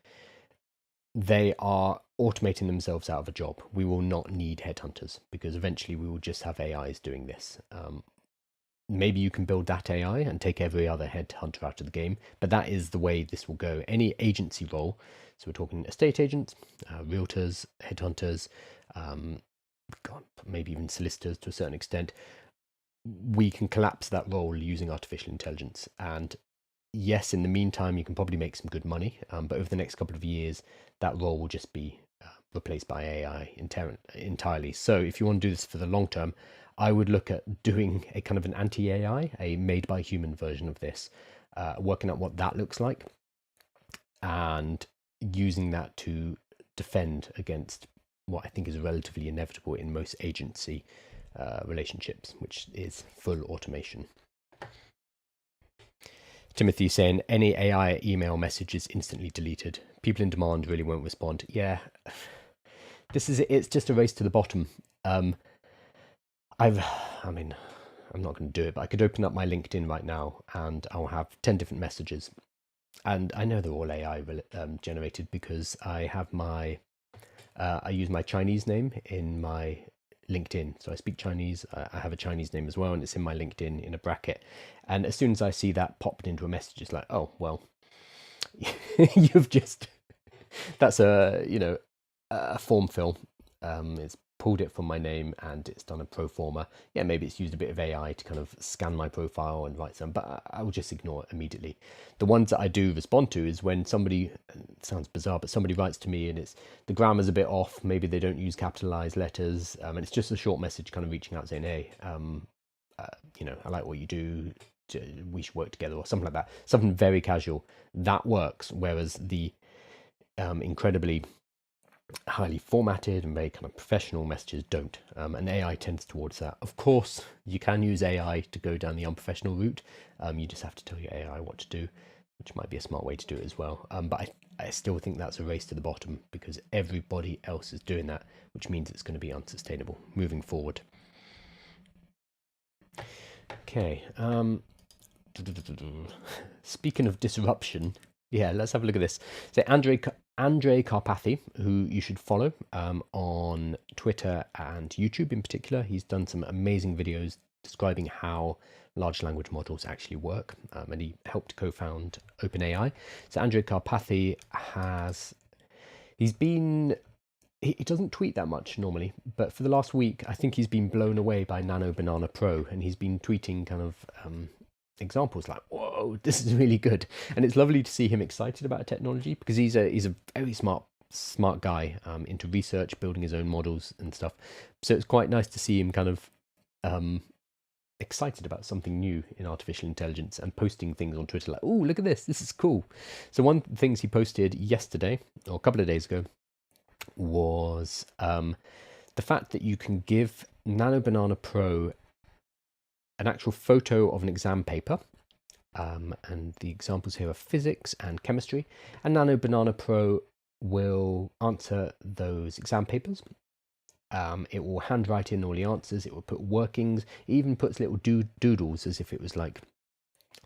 they are automating themselves out of a job. We will not need headhunters, because eventually we will just have AIs doing this. Maybe you can build that AI and take every other headhunter out of the game, but that is the way this will go. Any agency role, so we're talking estate agents, realtors, headhunters, maybe even solicitors to a certain extent, we can collapse that role using artificial intelligence. And yes, in the meantime, you can probably make some good money, but over the next couple of years, that role will just be replaced by AI entirely. So if you want to do this for the long term, I would look at doing a kind of an anti-AI, a made-by-human version of this, working out what that looks like, and using that to defend against what I think is relatively inevitable in most agency relationships, which is full automation. Timothy saying, any AI email message is instantly deleted. People in demand really won't respond. Yeah, it's just a race to the bottom. I'm not going to do it, but I could open up my LinkedIn right now and I'll have 10 different messages. And I know they're all AI generated, because I have I use my Chinese name in my LinkedIn. So I speak Chinese. I have a Chinese name as well, and it's in my LinkedIn in a bracket. And as soon as I see that popped into a message, it's like, oh, well, that's a form fill. It's pulled it from my name and it's done a pro forma. Yeah, maybe it's used a bit of AI to kind of scan my profile and write some, but I will just ignore it immediately. The ones that I do respond to is when somebody, it sounds bizarre, but somebody writes to me and the grammar's a bit off. Maybe they don't use capitalized letters, and it's just a short message kind of reaching out saying, hey, I like what you do. we should work together, or something like that. Something very casual that works, whereas the incredibly highly formatted and very kind of professional messages don't. And AI tends towards that. Of course, you can use AI to go down the unprofessional route. You just have to tell your AI what to do, which might be a smart way to do it as well. But I still think that's a race to the bottom, because everybody else is doing that, which means it's going to be unsustainable moving forward. Okay. Speaking of disruption, yeah, let's have a look at this. So Andre Karpathy, who you should follow on Twitter and YouTube in particular. He's done some amazing videos describing how large language models actually work, and he helped co-found OpenAI. So Andre Karpathy he doesn't tweet that much normally, but for the last week, I think he's been blown away by Nano Banana Pro, and he's been tweeting kind of examples like, whoa, this is really good. And it's lovely to see him excited about technology, because he's a very smart guy into research, building his own models and stuff. So it's quite nice to see him kind of excited about something new in artificial intelligence and posting things on Twitter like, oh, look at this is cool. So one of the things he posted yesterday, or a couple of days ago, was the fact that you can give Nano Banana Pro an actual photo of an exam paper, and the examples here are physics and chemistry, and Nano Banana Pro will answer those exam papers. It will handwrite in all the answers, it will put workings, it even puts little doodles as if it was like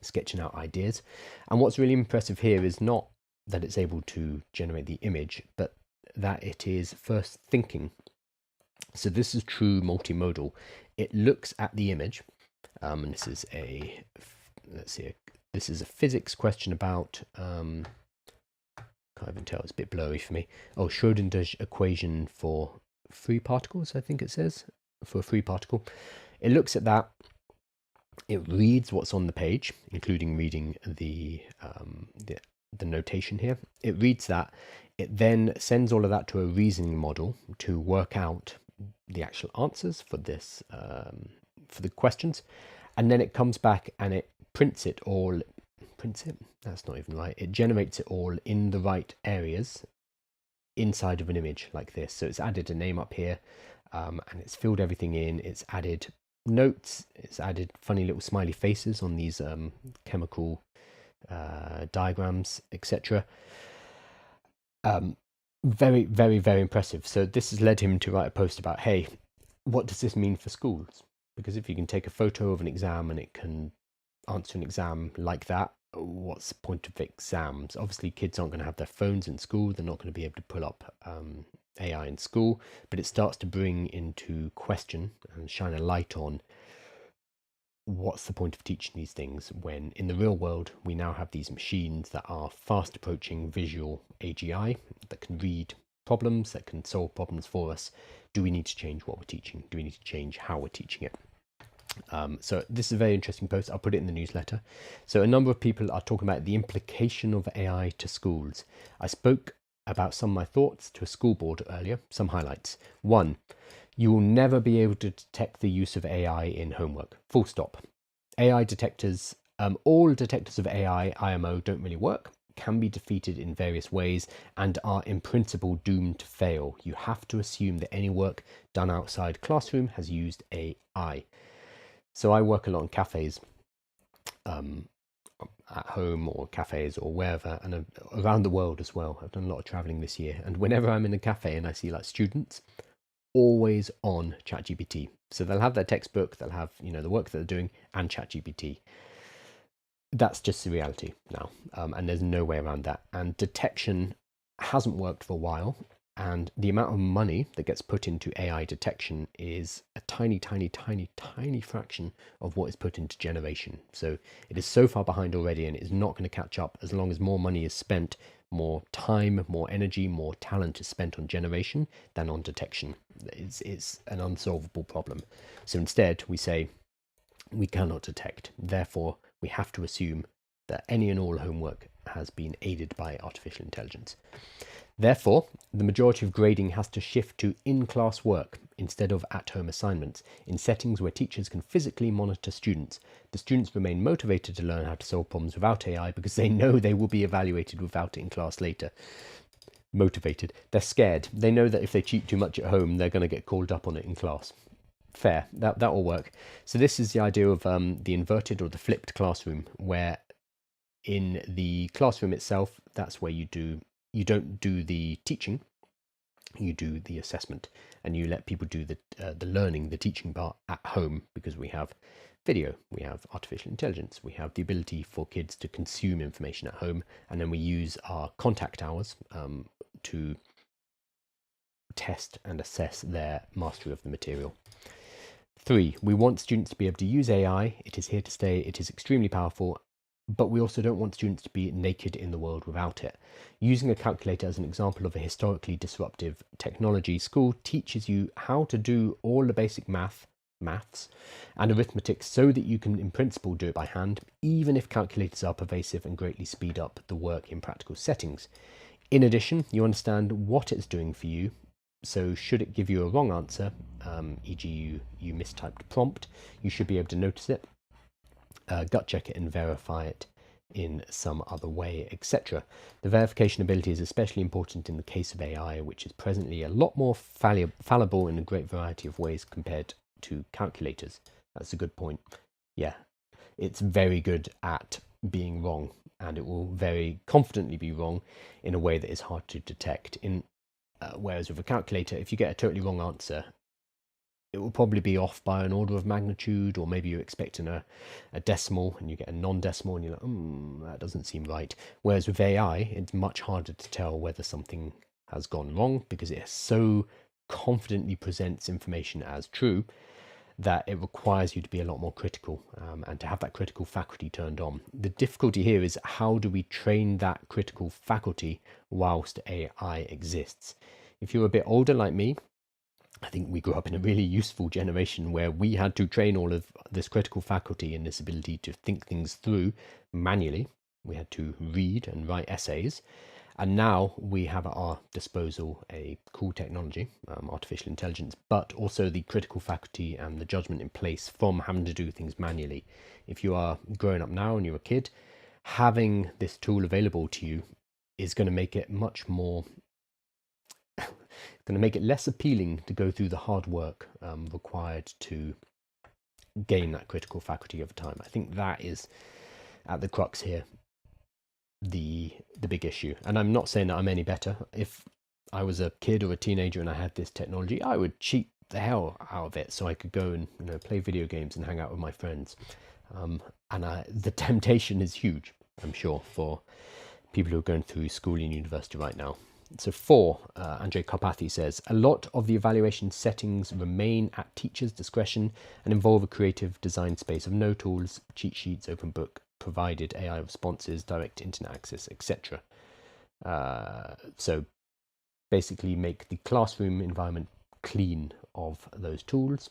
sketching out ideas. And what's really impressive here is not that it's able to generate the image, but that it is first thinking. So this is true multimodal. It looks at the image, and this is this is a physics question about can't even tell, it's a bit blurry for me. Oh, Schrodinger's equation for free particles, I think it says, for a free particle. It looks at that, it reads what's on the page, including reading the notation here. It reads that, it then sends all of that to a reasoning model to work out the actual answers for this for the questions, and then it comes back and it prints it. That's not even right. It generates it all in the right areas inside of an image like this. So it's added a name up here, and it's filled everything in. It's added notes. It's added funny little smiley faces on these chemical diagrams, etc. Very, very, very impressive. So this has led him to write a post about, hey, what does this mean for schools? Because if you can take a photo of an exam and it can answer an exam like that, what's the point of exams? Obviously, kids aren't going to have their phones in school. They're not going to be able to pull up AI in school, but it starts to bring into question and shine a light on what's the point of teaching these things when in the real world we now have these machines that are fast approaching visual AGI, that can read problems, that can solve problems for us. Do we need to change what we're teaching? Do we need to change how we're teaching it? So this is a very interesting post. I'll put it in the newsletter. So a number of people are talking about the implication of AI to schools. I spoke about some of my thoughts to a school board earlier. Some highlights. 1, you will never be able to detect the use of AI in homework. Full stop. AI detectors, all detectors of AI, IMO, don't really work, can be defeated in various ways, and are in principle doomed to fail. You have to assume that any work done outside classroom has used AI. So I work a lot in cafes, at home or cafes or wherever, and around the world as well. I've done a lot of traveling this year, and whenever I'm in a cafe and I see like students, always on ChatGPT. So they'll have their textbook, they'll have, the work that they're doing, and ChatGPT. That's just the reality now, and there's no way around that. And detection hasn't worked for a while, and the amount of money that gets put into AI detection is a tiny, tiny, tiny, tiny fraction of what is put into generation. So it is so far behind already, and it is not going to catch up as long as more money is spent, more time, more energy, more talent is spent on generation than on detection. It's an unsolvable problem. So instead, we say we cannot detect. Therefore, we have to assume that any and all homework has been aided by artificial intelligence. Therefore, the majority of grading has to shift to in-class work. instead of at-home assignments, in settings where teachers can physically monitor students. The students remain motivated to learn how to solve problems without AI because they know they will be evaluated without it in class later. Motivated. They're scared. They know that if they cheat too much at home, they're going to get called up on it in class. Fair. That will work. So this is the idea of the inverted or the flipped classroom, where in the classroom itself, that's where you don't do the teaching, you do the assessment, and you let people do the learning, the teaching part at home, because we have video, we have artificial intelligence, we have the ability for kids to consume information at home, and then we use our contact hours to test and assess their mastery of the material. 3, we want students to be able to use AI. It is here to stay. It is extremely powerful, but we also don't want students to be naked in the world without it. Using a calculator as an example of a historically disruptive technology, school teaches you how to do all the basic maths and arithmetic so that you can in principle do it by hand, even if calculators are pervasive and greatly speed up the work in practical settings. In addition, you understand what it's doing for you. So should it give you a wrong answer, e.g. you mistyped prompt, you should be able to notice it, gut check it and verify it in some other way, etc. The verification ability is especially important in the case of AI, which is presently a lot more fallible in a great variety of ways compared to calculators. That's a good point. Yeah, it's very good at being wrong, and it will very confidently be wrong in a way that is hard to detect. Whereas with a calculator, if you get a totally wrong answer, it will probably be off by an order of magnitude, or maybe you're expecting a decimal and you get a non-decimal and you're like, that doesn't seem right. Whereas with AI, it's much harder to tell whether something has gone wrong because it so confidently presents information as true that it requires you to be a lot more critical and to have that critical faculty turned on. The difficulty here is how do we train that critical faculty whilst AI exists? If you're a bit older like me, I think we grew up in a really useful generation where we had to train all of this critical faculty and this ability to think things through manually. We had to read and write essays. And now we have at our disposal a cool technology, artificial intelligence, but also the critical faculty and the judgment in place from having to do things manually. If you are growing up now and you're a kid, having this tool available to you is going to make it much more, going to make it less appealing to go through the hard work required to gain that critical faculty over time. I think that is at the crux here. The big issue. And I'm not saying that I'm any better. If I was a kid or a teenager and I had this technology, I would cheat the hell out of it so I could go and play video games and hang out with my friends. The temptation is huge, I'm sure, for people who are going through school and university right now. So 4, Andre Karpathy says, a lot of the evaluation settings remain at teachers' discretion and involve a creative design space of no tools, cheat sheets, open book, provided AI responses, direct internet access, etc. So basically make the classroom environment clean of those tools.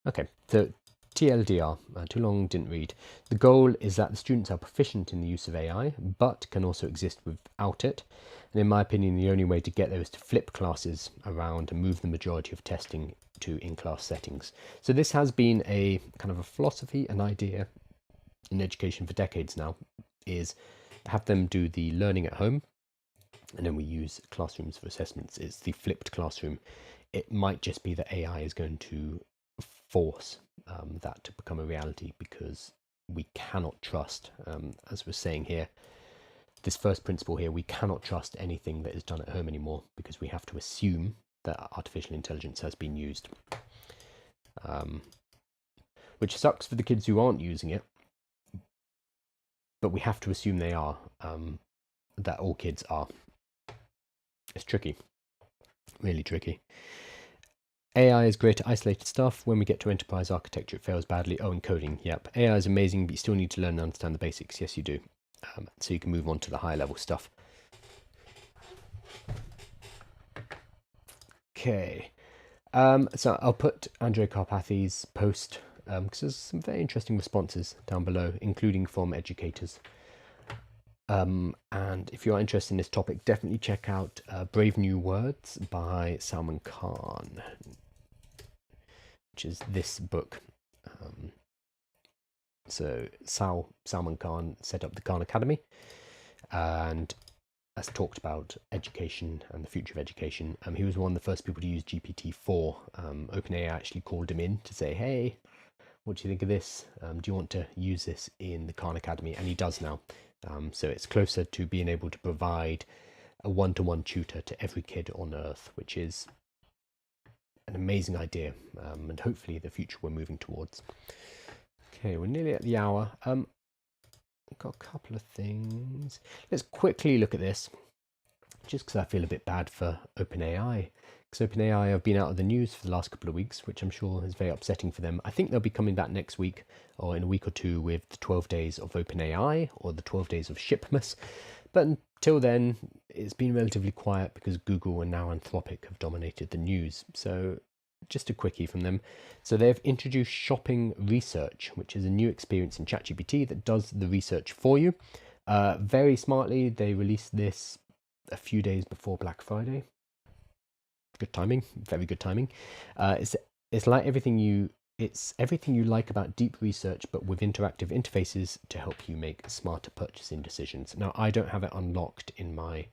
Okay, so TLDR, too long, didn't read. The goal is that the students are proficient in the use of AI, but can also exist without it. And in my opinion, the only way to get there is to flip classes around and move the majority of testing to in-class settings. So this has been a kind of a philosophy, an idea in education for decades now, is have them do the learning at home, and then we use classrooms for assessments. It's the flipped classroom. It might just be that AI is going to force that to become a reality, because we cannot trust, as we're saying here, this first principle here, we cannot trust anything that is done at home anymore, because we have to assume that artificial intelligence has been used, which sucks for the kids who aren't using it, but we have to assume they are, that all kids are. It's tricky, really tricky. AI is great at isolated stuff. When we get to enterprise architecture, it fails badly. Oh, and coding, yep. AI is amazing, but you still need to learn and understand the basics. Yes, you do. So you can move on to the higher level stuff. Okay. So I'll put Andre Karpathy's post, because there's some very interesting responses down below, including from educators. And if you are interested in this topic, definitely check out Brave New Words by Salman Khan, which is this book. So Salman Khan set up the Khan Academy and has talked about education and the future of education. He was one of the first people to use GPT-4. OpenAI actually called him in to say, hey, what do you think of this? Do you want to use this in the Khan Academy? And he does now. So it's closer to being able to provide a one-to-one tutor to every kid on Earth, which is an amazing idea, and hopefully the future we're moving towards. Okay, we're nearly at the hour. I've got a couple of things. Let's quickly look at this, just because I feel a bit bad for OpenAI. Because OpenAI have been out of the news for the last couple of weeks, which I'm sure is very upsetting for them. I think they'll be coming back next week or in a week or two with the 12 days of OpenAI or the 12 days of Shipmas. But until then, it's been relatively quiet because Google and now Anthropic have dominated the news. So just a quickie from them. So they've introduced shopping research, which is a new experience in ChatGPT that does the research for you. Very smartly, they released this a few days before Black Friday. Good timing, very good timing. It's like everything you like about deep research, but with interactive interfaces to help you make smarter purchasing decisions. Now, I don't have it unlocked in my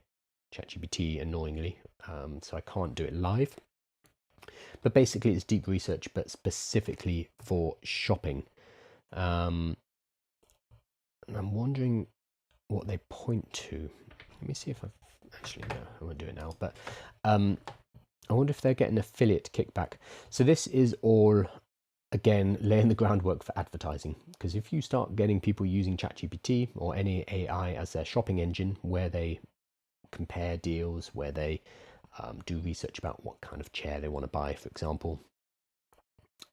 ChatGPT, annoyingly, so I can't do it live. But basically, it's deep research, but specifically for shopping. And I'm wondering what they point to. Let me see if I've actually, no, I won't do it now, but I wonder if they're getting affiliate kickback. So this is all, again, laying the groundwork for advertising. Because if you start getting people using ChatGPT or any AI as their shopping engine, where they compare deals, where they do research about what kind of chair they want to buy, for example,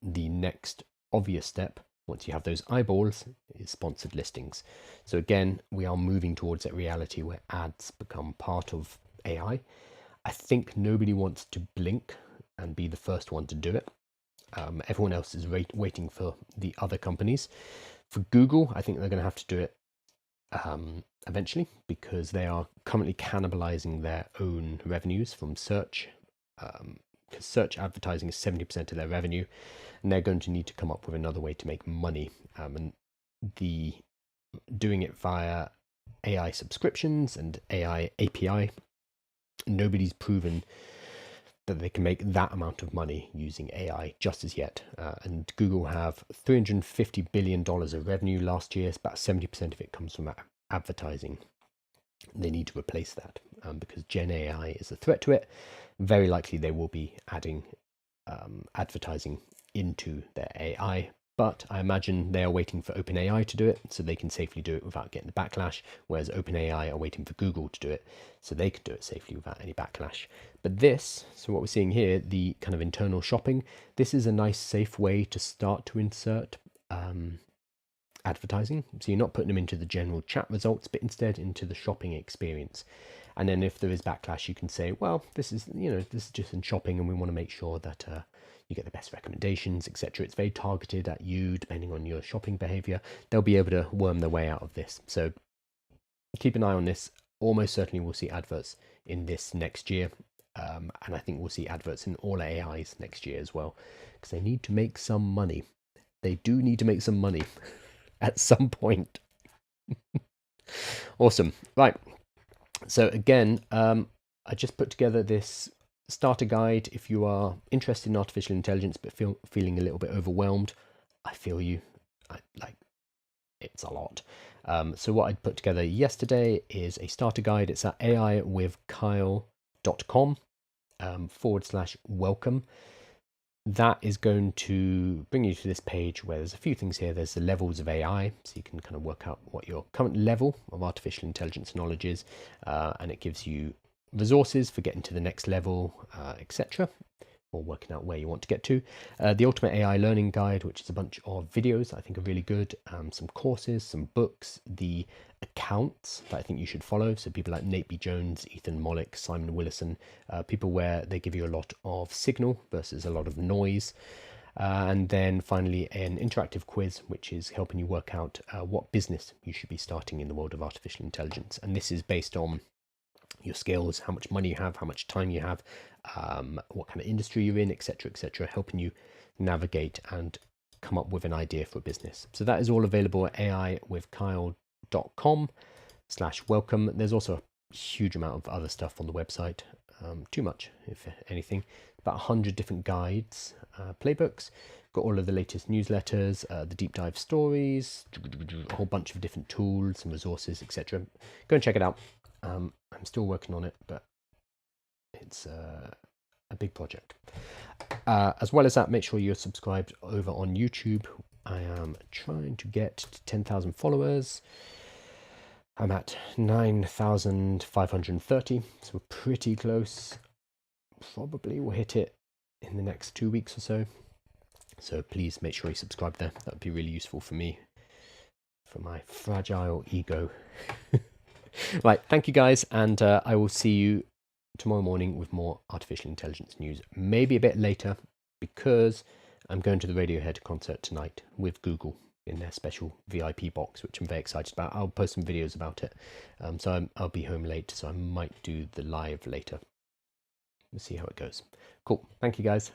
the next obvious step, once you have those eyeballs, is sponsored listings. So again, we are moving towards that reality where ads become part of AI. I think nobody wants to blink and be the first one to do it. Everyone else is waiting for the other companies. For Google, I think they're going to have to do it eventually, because they are currently cannibalizing their own revenues from search. Because search advertising is 70% of their revenue, and they're going to need to come up with another way to make money. And doing it via AI subscriptions and AI API, nobody's proven that they can make that amount of money using AI just as yet. And Google have $350 billion of revenue last year. It's about 70% of it comes from advertising. They need to replace that because Gen AI is a threat to it. Very likely they will be adding advertising into their AI. But I imagine they are waiting for OpenAI to do it so they can safely do it without getting the backlash, whereas OpenAI are waiting for Google to do it so they can do it safely without any backlash. But this, so what we're seeing here, the kind of internal shopping, this is a nice safe way to start to insert advertising. So you're not putting them into the general chat results, but instead into the shopping experience. And then if there is backlash, you can say, well, this is just in shopping and we want to make sure that you get the best recommendations, etc. It's very targeted at you, depending on your shopping behavior. They'll be able to worm their way out of this. So keep an eye on this. Almost certainly we'll see adverts in this next year. And I think we'll see adverts in all AIs next year as well, because they need to make some money. They do need to make some money at some point. Awesome. Right. So again, I just put together this starter guide. If you are interested in artificial intelligence but feeling a little bit overwhelmed, I feel you. It's a lot. So what I put together yesterday is a starter guide. It's at aiwithkyle.com/welcome. That is going to bring you to this page where there's a few things here. There's the levels of AI, so you can kind of work out what your current level of artificial intelligence knowledge is, and it gives you resources for getting to the next level, etc., or working out where you want to get to. The Ultimate AI Learning Guide, which is a bunch of videos I think are really good, some courses, some books, the accounts that I think you should follow. So people like Nate B. Jones, Ethan Mollick, Simon Willison, people where they give you a lot of signal versus a lot of noise. And then finally an interactive quiz, which is helping you work out what business you should be starting in the world of artificial intelligence. And this is based on your skills, how much money you have, how much time you have, what kind of industry you're in, etc., etc., helping you navigate and come up with an idea for a business. So that is all available at aiwithkyle.com/welcome. There's also a huge amount of other stuff on the website, too much, if anything. About 100 different guides, playbooks, got all of the latest newsletters, the deep dive stories, a whole bunch of different tools and resources, etc. Go and check it out. I'm still working on it, but it's a big project. As well as that, make sure you're subscribed over on YouTube. I am trying to get to 10,000 followers. I'm at 9,530, so we're pretty close. Probably will hit it in the next 2 weeks or so. So please make sure you subscribe there. That would be really useful for me, for my fragile ego. Right, thank you guys, and I will see you tomorrow morning with more artificial intelligence news. Maybe a bit later, because I'm going to the Radiohead concert tonight with Google in their special VIP box, which I'm very excited about. I'll post some videos about it. So I'll be home late, so I might do the live later. We'll see how it goes. Cool. Thank you, guys.